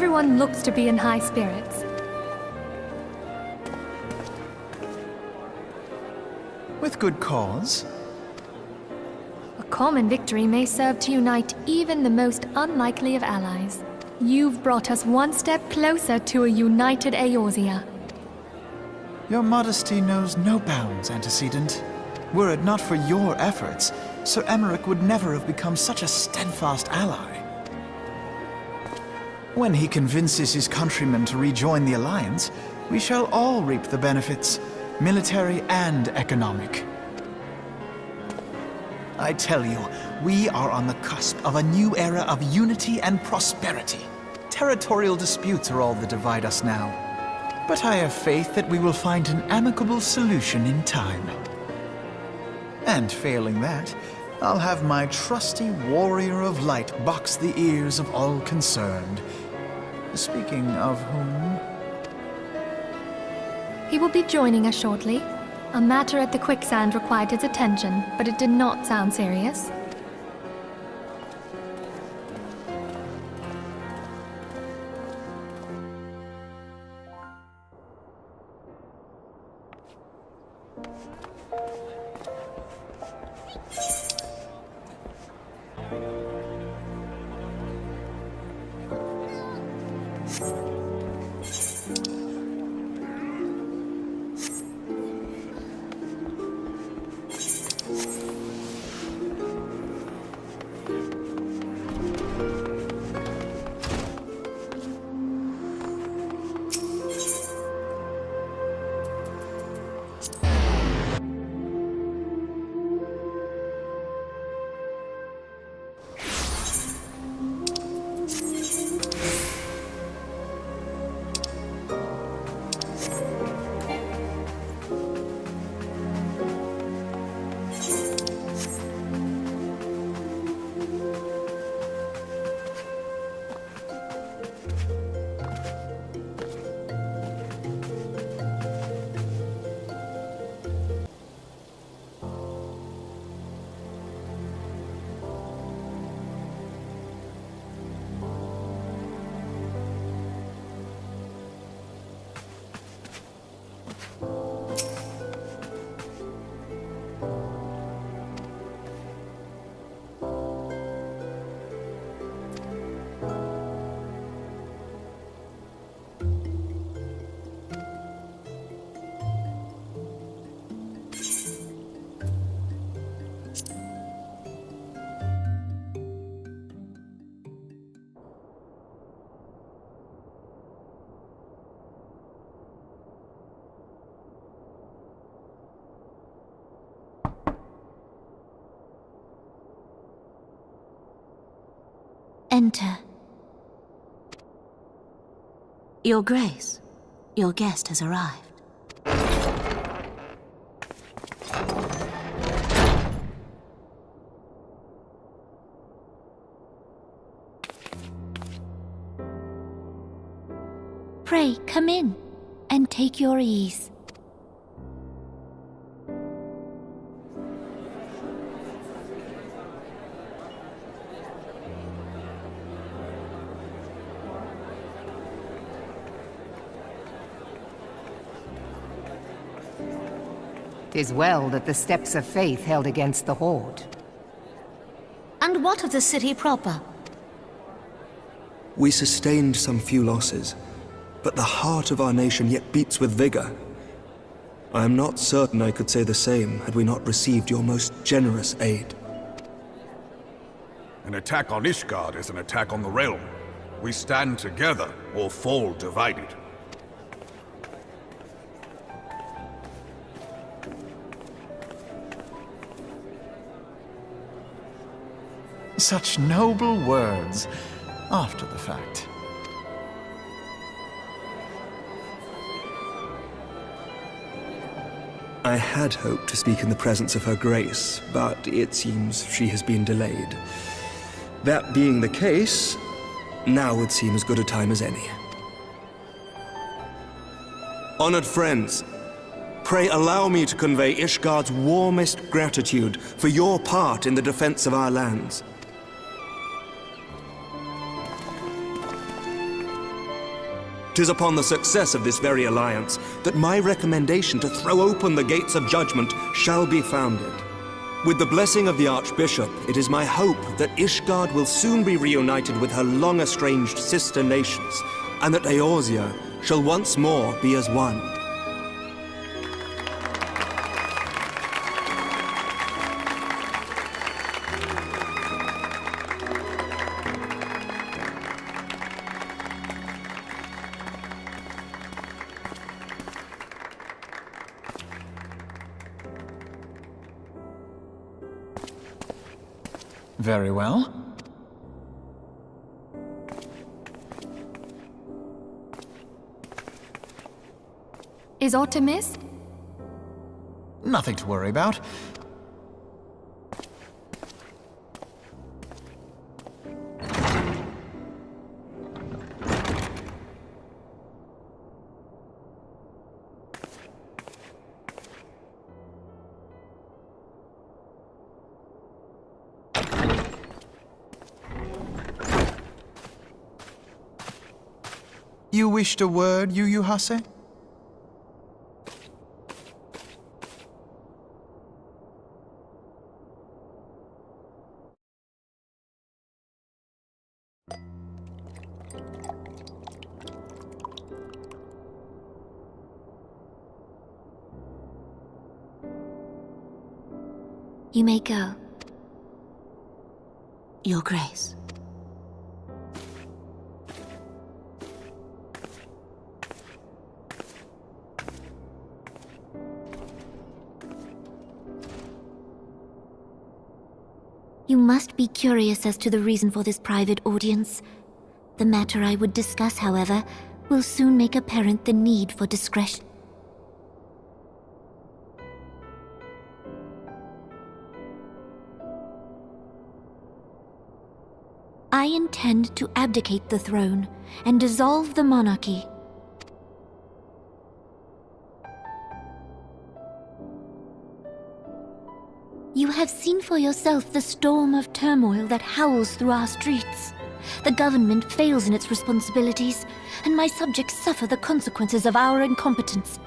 Everyone looks to be in high spirits. With good cause. A common victory may serve to unite even the most unlikely of allies. You've brought us one step closer to a united Eorzea. Your modesty knows no bounds, Antecedent. Were it not for your efforts, Sir Emmerich would never have become such a steadfast ally. When he convinces his countrymen to rejoin the Alliance, we shall all reap the benefits, military and economic. I tell you, we are on the cusp of a new era of unity and prosperity. Territorial disputes are all that divide us now. But I have faith that we will find an amicable solution in time. And failing that, I'll have my trusty warrior of light box the ears of all concerned. Speaking of whom... He will be joining us shortly. A matter at the quicksand required his attention, but it did not sound serious. Enter. Your Grace, your guest has arrived. Pray, come in and take your ease. "'Tis well that the steps of faith held against the Horde." And what of the city proper? We sustained some few losses, but the heart of our nation yet beats with vigor. I am not certain I could say the same had we not received your most generous aid. An attack on Ishgard is an attack on the realm. We stand together or fall divided. Such noble words, after the fact. I had hoped to speak in the presence of Her Grace, but it seems she has been delayed. That being the case, now would seem as good a time as any. Honored friends, pray allow me to convey Ishgard's warmest gratitude for your part in the defense of our lands. 'Tis upon the success of this very alliance that my recommendation to throw open the gates of judgment shall be founded. With the blessing of the Archbishop, it is my hope that Ishgard will soon be reunited with her long-estranged sister nations, and that Eorzea shall once more be as one. Very well. Is aught amiss? Nothing to worry about. You wished a word, Yu Hase? You may go. Your Grace. You must be curious as to the reason for this private audience. The matter I would discuss, however, will soon make apparent the need for discretion. I intend to abdicate the throne and dissolve the monarchy. You have seen for yourself the storm of turmoil that howls through our streets. The government fails in its responsibilities, and my subjects suffer the consequences of our incompetence.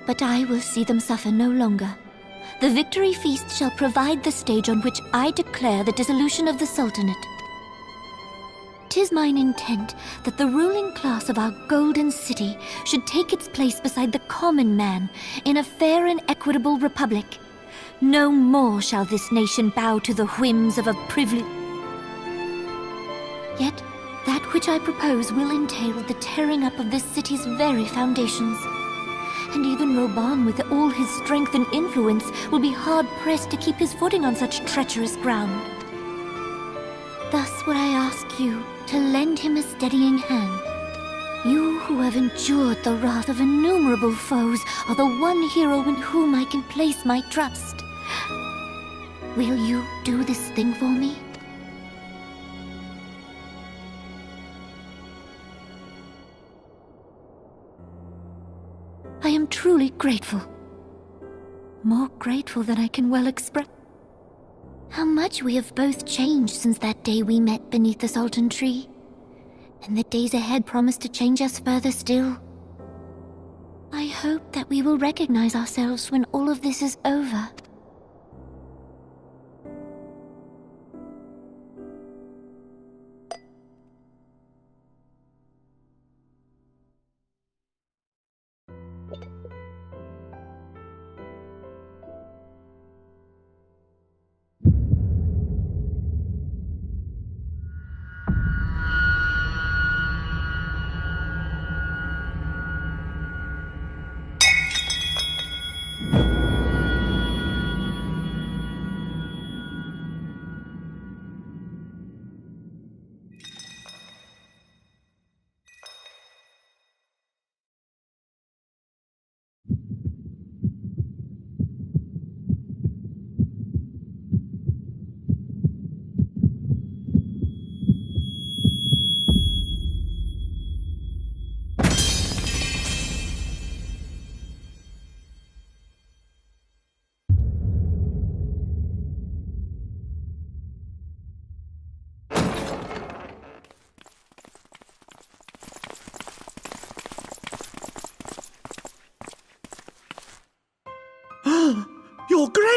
But I will see them suffer no longer. The victory feast shall provide the stage on which I declare the dissolution of the Sultanate. 'Tis mine intent that the ruling class of our golden city should take its place beside the common man in a fair and equitable republic. No more shall this nation bow to the whims of a privileged... Yet, that which I propose will entail the tearing up of this city's very foundations. And even Roban, with all his strength and influence, will be hard-pressed to keep his footing on such treacherous ground. Thus would I ask you to lend him a steadying hand. You who have endured the wrath of innumerable foes are the one hero in whom I can place my trust. Will you do this thing for me? I am truly grateful. More grateful than I can well express. How much we have both changed since that day we met beneath the Sultan tree. And the days ahead promise to change us further still. I hope that we will recognize ourselves when all of this is over.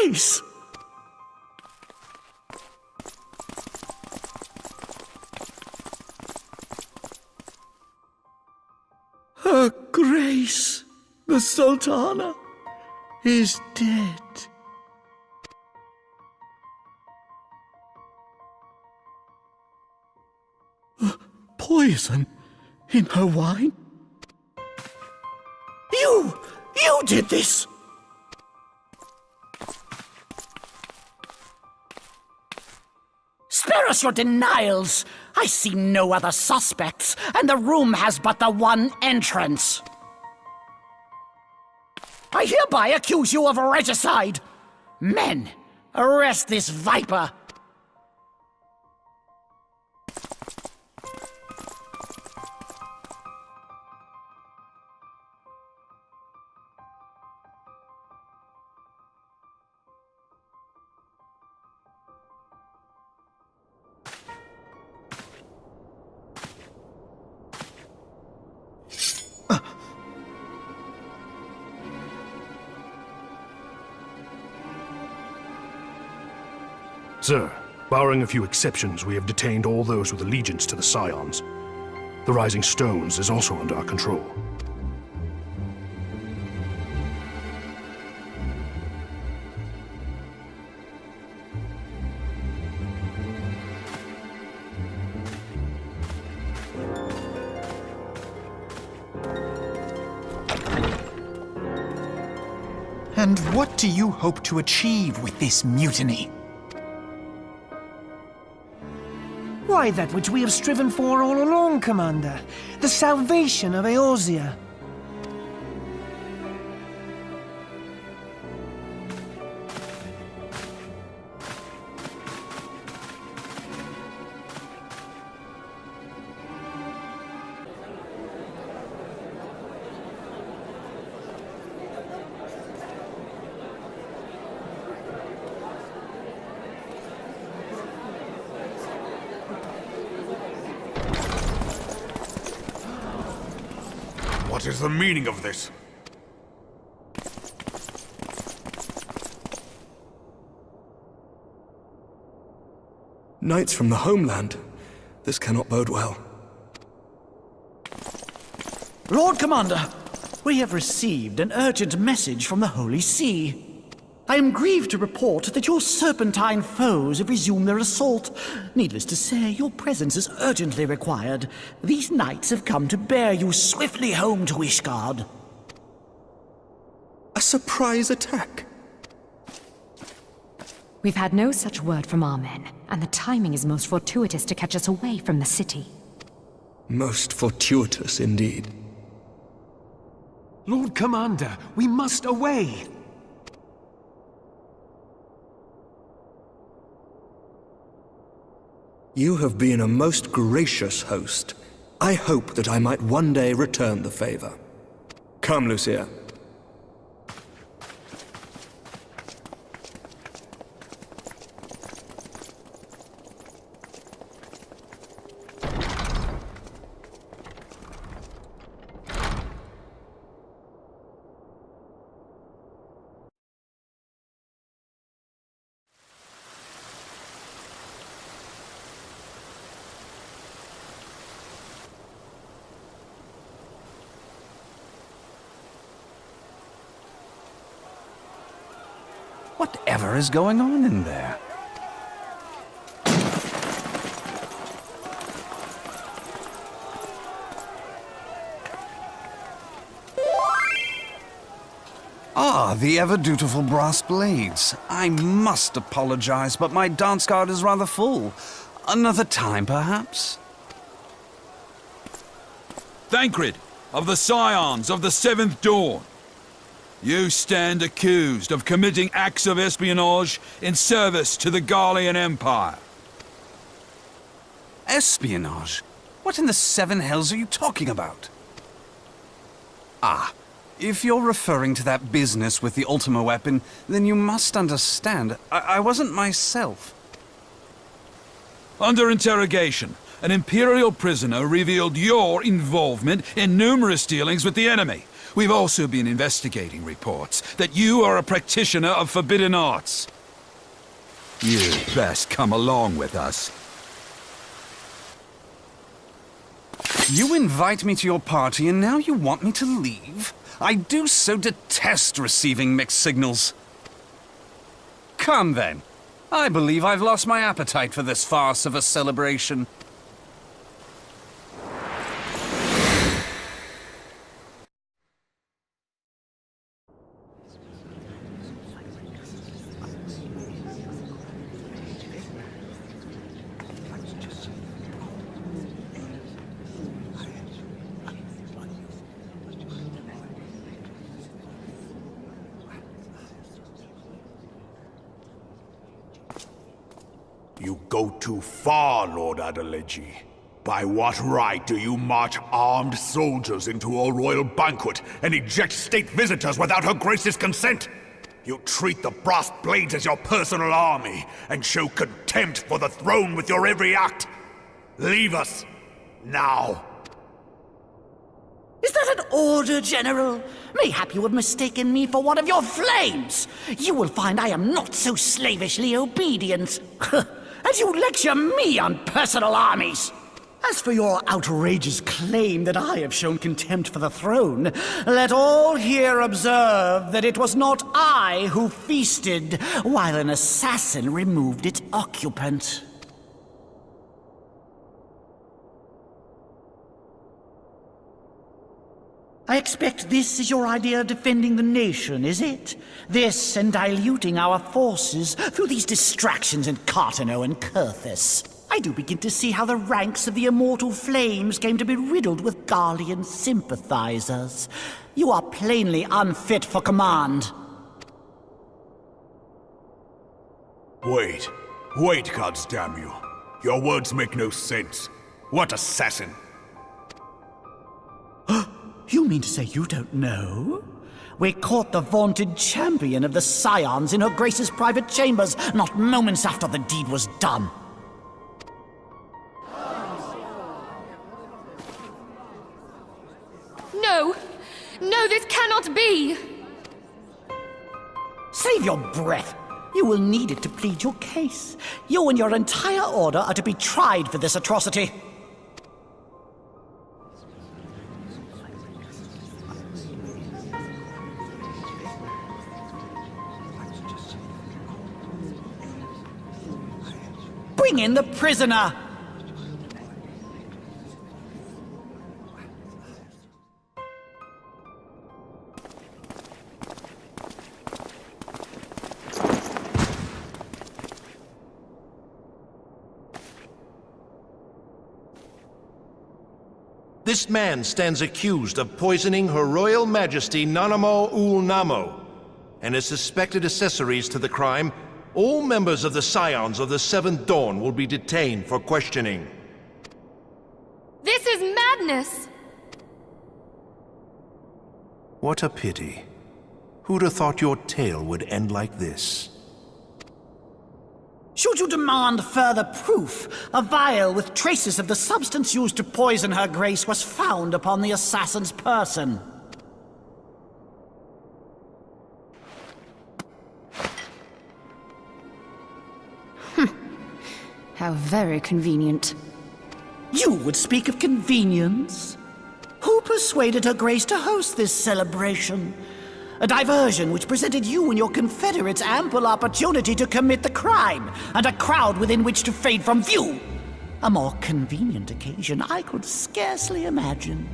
Grace! Her Grace, the Sultana, is dead. Poison in her wine? You did this! Spare us your denials! I see no other suspects, and the room has but the one entrance. I hereby accuse you of regicide! Men, arrest this viper! Sir, barring a few exceptions, we have detained all those with allegiance to the Scions. The Rising Stones is also under our control. And what do you hope to achieve with this mutiny? Why, that which we have striven for all along, Commander. The salvation of Eorzea. What is the meaning of this? Knights from the homeland. This cannot bode well. Lord Commander, we have received an urgent message from the Holy See. I am grieved to report that your serpentine foes have resumed their assault. Needless to say, your presence is urgently required. These knights have come to bear you swiftly home to Ishgard. A surprise attack? We've had no such word from our men, and the timing is most fortuitous to catch us away from the city. Most fortuitous indeed. Lord Commander, we must away! You have been a most gracious host. I hope that I might one day return the favor. Come, Lucia. Whatever is going on in there? Ah, the ever-dutiful brass blades. I must apologize, but my dance card is rather full. Another time, perhaps? Thancred, of the Scions of the Seventh Dawn. You stand accused of committing acts of espionage in service to the Garlean Empire. Espionage? What in the seven hells are you talking about? Ah, if you're referring to that business with the Ultima weapon, then you must understand, I wasn't myself. Under interrogation, an Imperial prisoner revealed your involvement in numerous dealings with the enemy. We've also been investigating reports that you are a practitioner of forbidden arts. You'd best come along with us. You invite me to your party and now you want me to leave? I do so detest receiving mixed signals. Come then. I believe I've lost my appetite for this farce of a celebration. You go too far, Lord Adeleji. By what right do you march armed soldiers into a royal banquet and eject state visitors without her grace's consent? You treat the brass blades as your personal army and show contempt for the throne with your every act. Leave us, now. Is that an order, General? Mayhap you have mistaken me for one of your flames. You will find I am not so slavishly obedient. As you lecture me on personal armies. As for your outrageous claim that I have shown contempt for the throne, let all here observe that it was not I who feasted while an assassin removed its occupant. I expect this is your idea of defending the nation, is it? This and diluting our forces through these distractions in Cartano and Kurthis. I do begin to see how the ranks of the Immortal Flames came to be riddled with Garlean sympathizers. You are plainly unfit for command. Wait, goddamn you. Your words make no sense. What assassin? You mean to say you don't know? We caught the vaunted champion of the Scions in her Grace's private chambers, not moments after the deed was done. No! No, this cannot be! Save your breath. You will need it to plead your case. You and your entire order are to be tried for this atrocity. Bring in the prisoner! This man stands accused of poisoning Her Royal Majesty Nanamo Ul Namo, and as suspected accessories to the crime, all members of the Scions of the Seventh Dawn will be detained for questioning. This is madness! What a pity. Who'd have thought your tale would end like this? Should you demand further proof, a vial with traces of the substance used to poison her grace was found upon the assassin's person. How very convenient. You would speak of convenience? Who persuaded her grace to host this celebration? A diversion which presented you and your confederates ample opportunity to commit the crime, and a crowd within which to fade from view. A more convenient occasion I could scarcely imagine.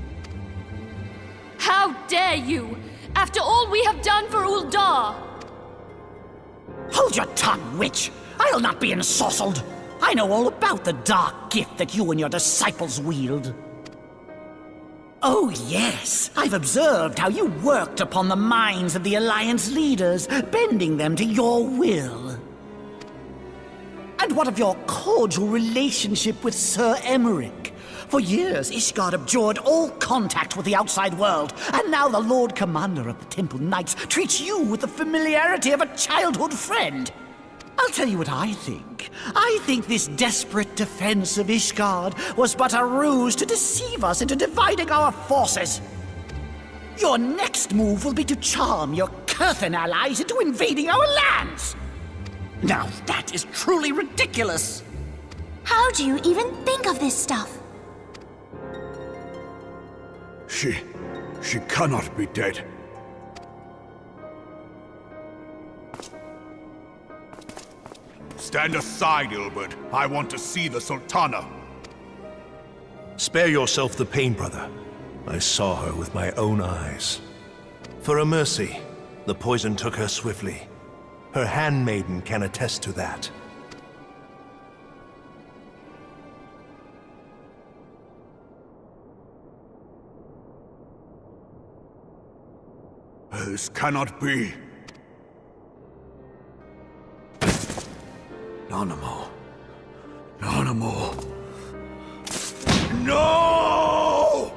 How dare you! After all we have done for Uldar! Hold your tongue, witch! I'll not be ensorcelled! I know all about the dark gift that you and your disciples wield. Oh yes, I've observed how you worked upon the minds of the Alliance leaders, bending them to your will. And what of your cordial relationship with Sir Emmerich? For years, Ishgard abjured all contact with the outside world, and now the Lord Commander of the Temple Knights treats you with the familiarity of a childhood friend. I'll tell you what I think. I think this desperate defense of Ishgard was but a ruse to deceive us into dividing our forces. Your next move will be to charm your Kurthan allies into invading our lands. Now that is truly ridiculous. How do you even think of this stuff? She cannot be dead. Stand aside, Ilbert. I want to see the Sultana. Spare yourself the pain, brother. I saw her with my own eyes. For a mercy, the poison took her swiftly. Her handmaiden can attest to that. This cannot be. Nanamo. Nanamo. No!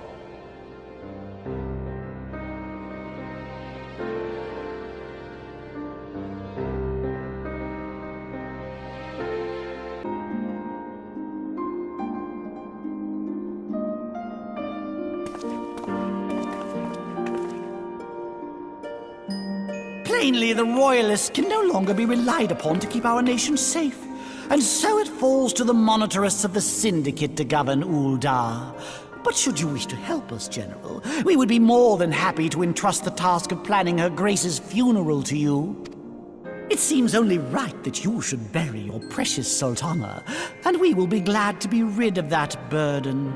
Plainly, the Royalists can no longer be relied upon to keep our nation safe. And so it falls to the monitorists of the Syndicate to govern Uldar. But should you wish to help us, General, we would be more than happy to entrust the task of planning Her Grace's funeral to you. It seems only right that you should bury your precious Sultana, and we will be glad to be rid of that burden.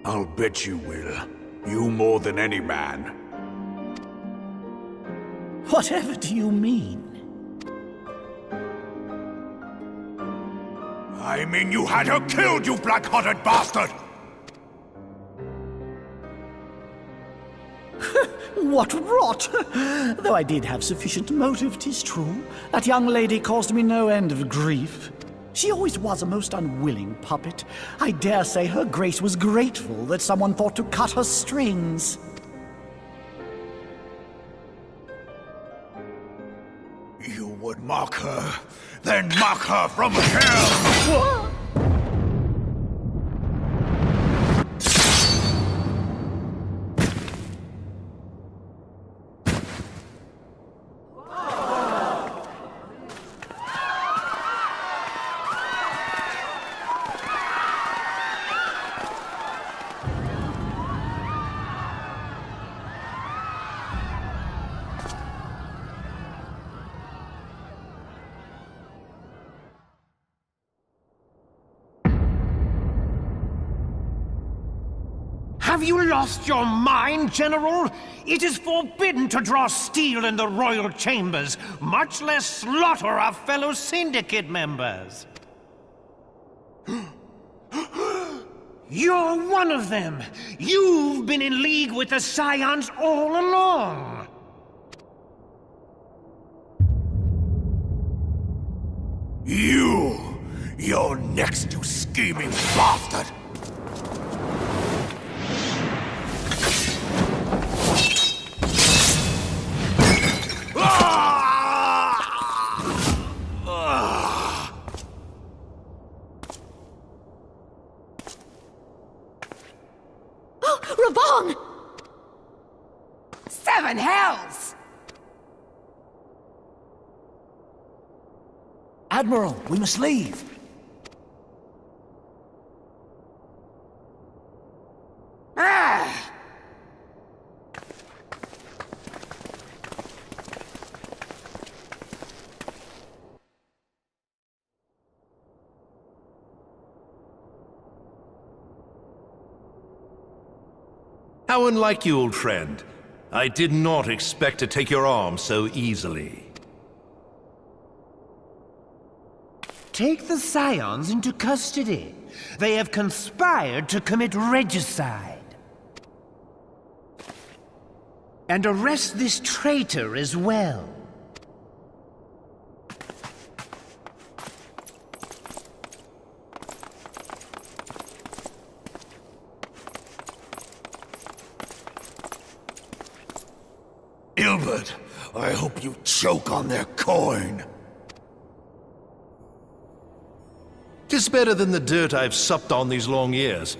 I'll bet you will. You more than any man. Whatever do you mean? I mean you had her killed, you black-hearted bastard! What rot! Though I did have sufficient motive, 'tis true. That young lady caused me no end of grief. She always was a most unwilling puppet. I dare say Her Grace was grateful that someone thought to cut her strings. You would mock her, then mock her from hell! What? Have you lost your mind, General? It is forbidden to draw steel in the royal chambers, much less slaughter our fellow Syndicate members. You're one of them! You've been in league with the Scions all along! You're next, you scheming bastard! Raban! Seven hells! Admiral, we must leave. Ah! How unlike you, old friend. I did not expect to take your arm so easily. Take the Scions into custody. They have conspired to commit regicide. And arrest this traitor as well. Gilbert, I hope you choke on their coin. 'Tis better than the dirt I've supped on these long years.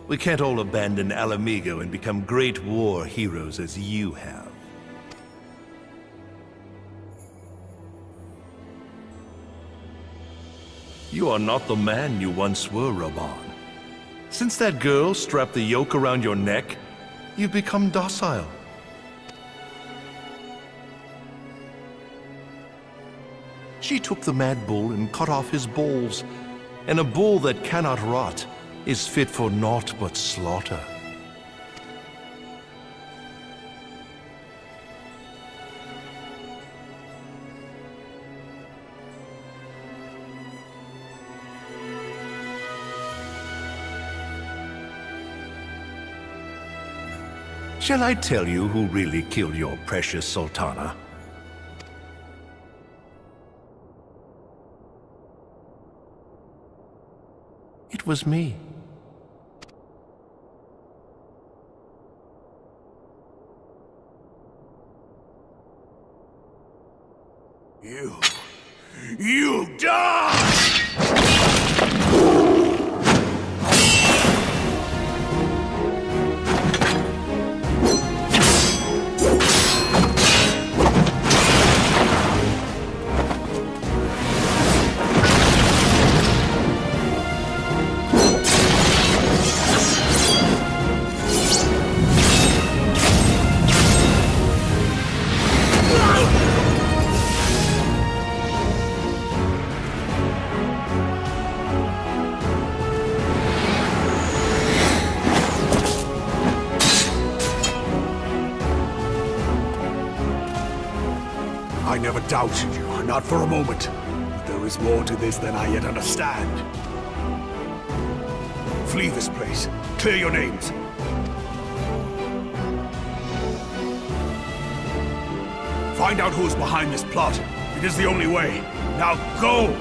We can't all abandon Alamigo and become great war heroes as you have. You are not the man you once were, Raban. Since that girl strapped the yoke around your neck, you've become docile. She took the mad bull and cut off his balls, and a bull that cannot rot is fit for naught but slaughter. Shall I tell you who really killed your precious Sultana? It was me. You die! I never doubted you, not for a moment. But there is more to this than I yet understand. Flee this place. Clear your names. Find out who is behind this plot. It is the only way. Now go!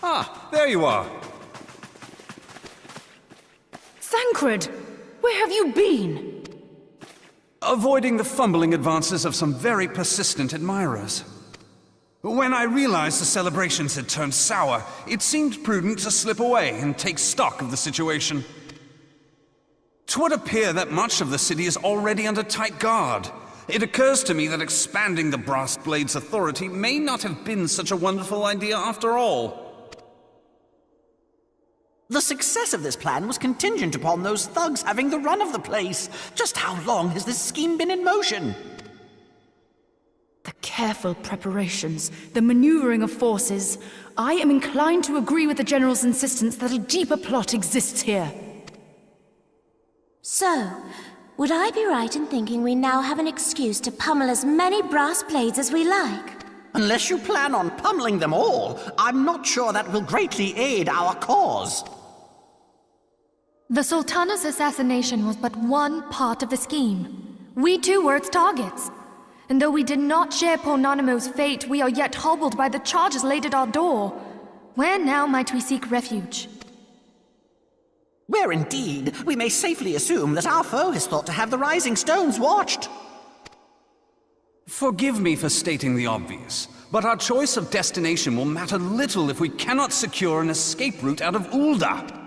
Ah, there you are. Thancred! Where have you been? Avoiding the fumbling advances of some very persistent admirers. When I realized the celebrations had turned sour, it seemed prudent to slip away and take stock of the situation. 'Twould appear that much of the city is already under tight guard. It occurs to me that expanding the Brass Blade's authority may not have been such a wonderful idea after all. The success of this plan was contingent upon those thugs having the run of the place. Just how long has this scheme been in motion? The careful preparations, the maneuvering of forces. I am inclined to agree with the General's insistence that a deeper plot exists here. So, would I be right in thinking we now have an excuse to pummel as many brass blades as we like? Unless you plan on pummeling them all, I'm not sure that will greatly aid our cause. The Sultana's assassination was but one part of the scheme. We too were its targets. And though we did not share Pornonimo's fate, we are yet hobbled by the charges laid at our door. Where now might we seek refuge? Where indeed, we may safely assume that our foe has thought to have the Rising Stones watched. Forgive me for stating the obvious, but our choice of destination will matter little if we cannot secure an escape route out of Ulda.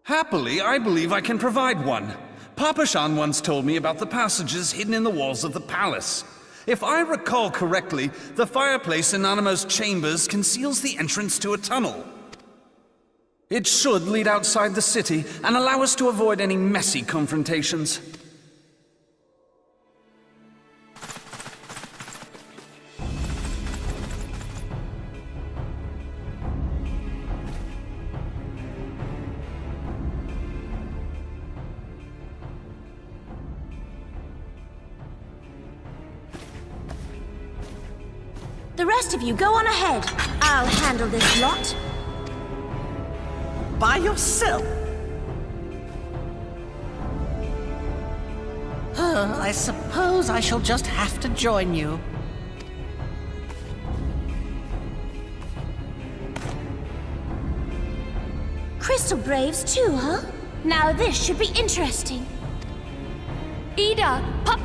Happily, I believe I can provide one. Papashan once told me about the passages hidden in the walls of the palace. If I recall correctly, the fireplace in Animo's chambers conceals the entrance to a tunnel. It should lead outside the city and allow us to avoid any messy confrontations. rest of you go on ahead. I'll handle this lot. By yourself? I suppose I shall just have to join you. Crystal Braves too, huh? Now this should be interesting. Ida, pop!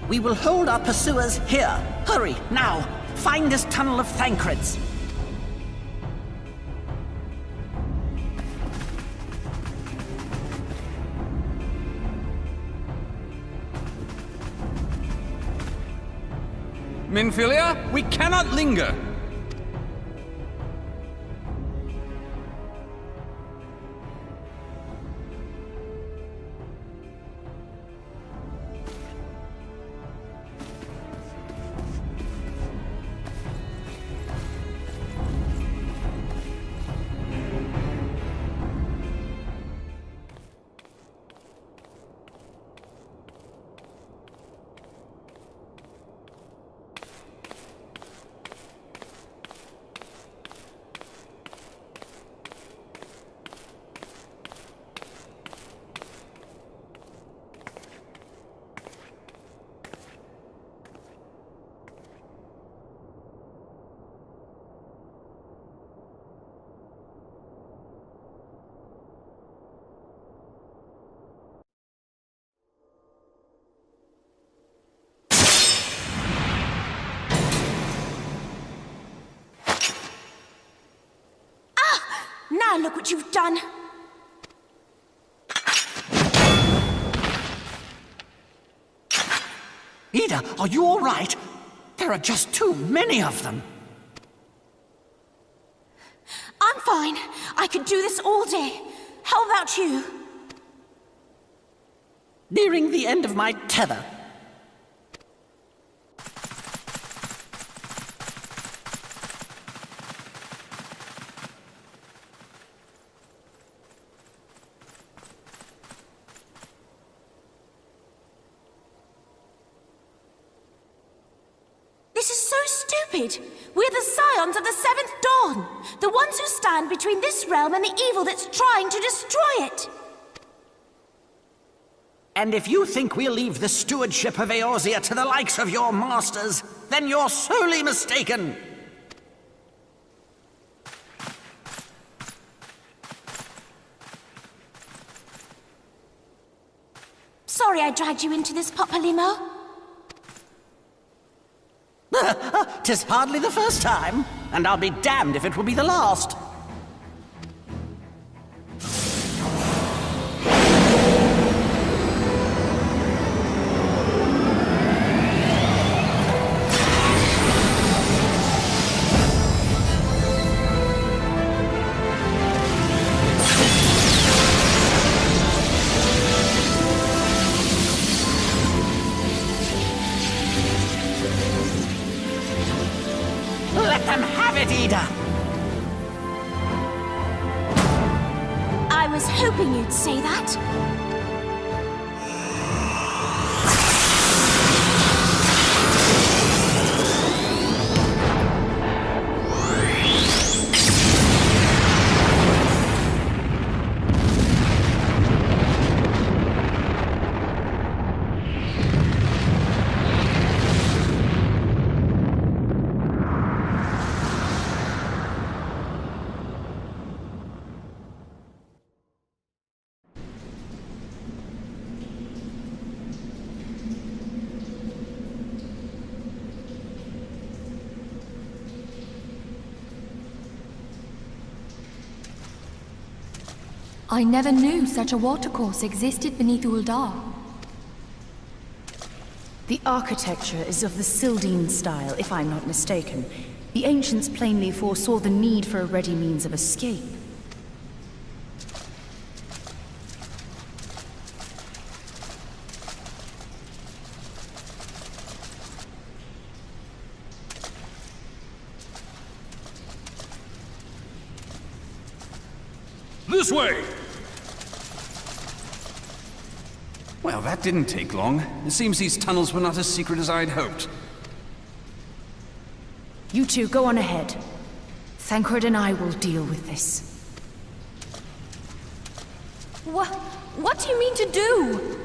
We will hold our pursuers here. Hurry, now! Find this tunnel of Thancreds. Minfilia, we cannot linger! Now look what you've done! Ida, are you all right? There are just too many of them. I'm fine. I could do this all day. How about you? Nearing the end of my tether. This is so stupid. We're the scions of the Seventh Dawn. The ones who stand between this realm and the evil that's trying to destroy it. And if you think we'll leave the stewardship of Eorzea to the likes of your masters, then you're sorely mistaken. Sorry I dragged you into this, Popolimo. 'Tis hardly the first time, and I'll be damned if it will be the last. Let them have it, Ida! I was hoping you'd say that. I never knew such a watercourse existed beneath Uldar. The architecture is of the Sildine style, if I'm not mistaken. The ancients plainly foresaw the need for a ready means of escape. This way! Well, that didn't take long. It seems these tunnels were not as secret as I'd hoped. You two go on ahead. Thancred and I will deal with this. What do you mean to do?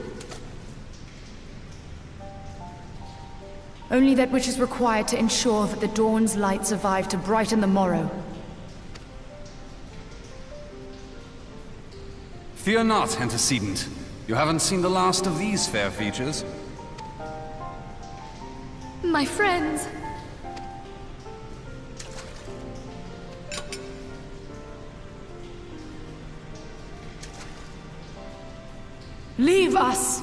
Only that which is required to ensure that the dawn's light survive to brighten the morrow. Fear not, antecedent. You haven't seen the last of these fair features. My friends. Leave us!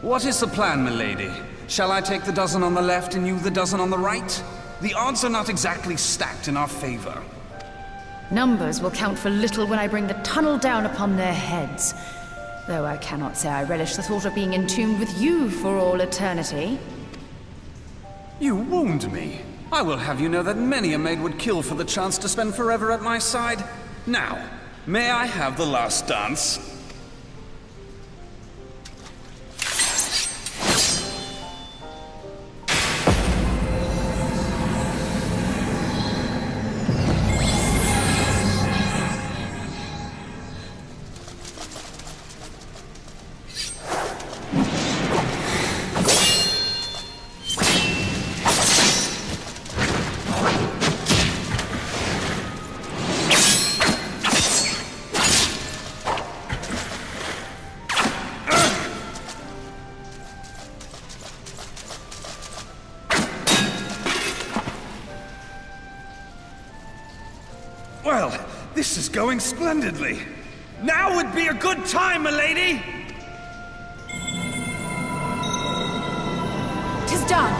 What is the plan, milady? Shall I take the dozen on the left and you the dozen on the right? The odds are not exactly stacked in our favor. Numbers will count for little when I bring the tunnel down upon their heads. Though I cannot say I relish the thought of being entombed with you for all eternity. You wound me. I will have you know that many a maid would kill for the chance to spend forever at my side. Now, may I have the last dance? Well, this is going splendidly. Now would be a good time, milady! 'Tis done!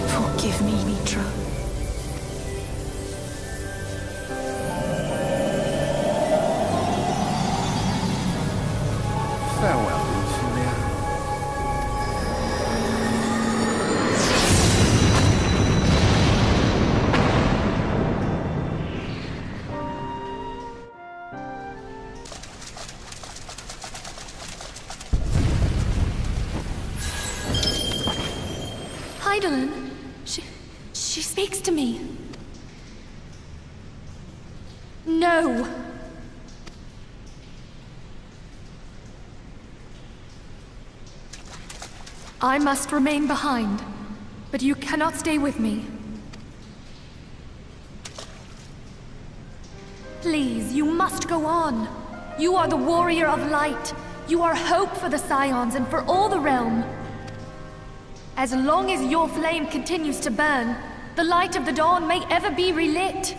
Forgive me, Mitra. Farewell, Ophelia. Heidelin, she speaks to me. No. I must remain behind, but you cannot stay with me. Please, you must go on. You are the warrior of light. You are hope for the Scions and for all the realm. As long as your flame continues to burn, the light of the dawn may ever be relit.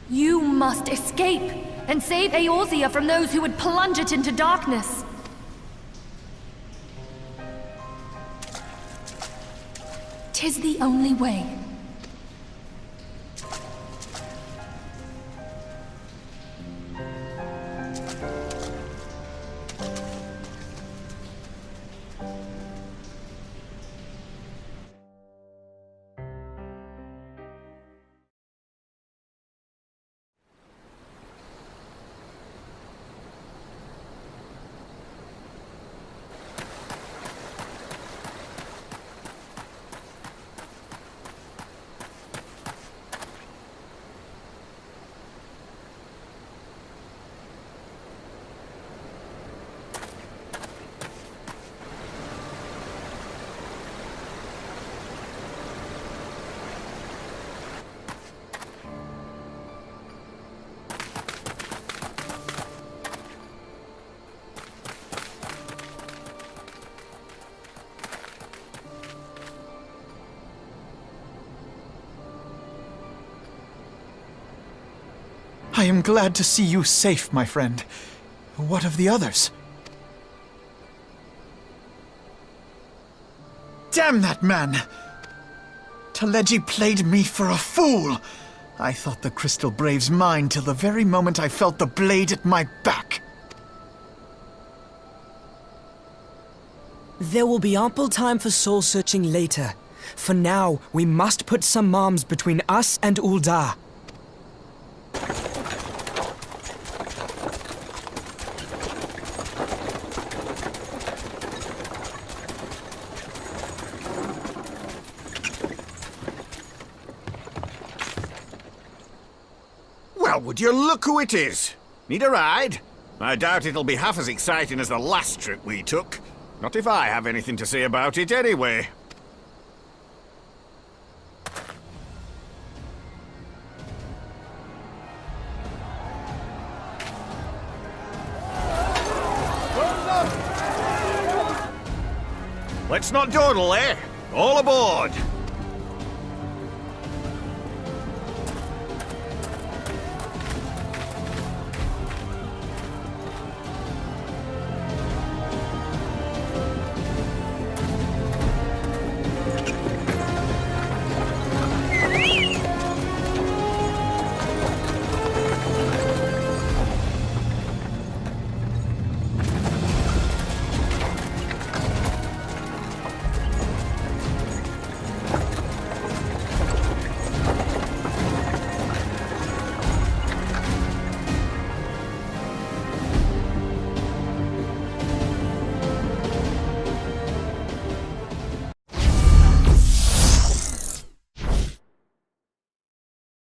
You must escape and save Eorzea from those who would plunge it into darkness. 'Tis the only way. I am glad to see you safe, my friend. What of the others? Damn that man! Taleji played me for a fool! I thought the Crystal Brave's mine till the very moment I felt the blade at my back. There will be ample time for soul-searching later. For now, we must put some arms between us and Ul'dah. Well, would you look who it is? Need a ride? I doubt it'll be half as exciting as the last trip we took. Not if I have anything to say about it anyway. Let's not dawdle, eh? All aboard!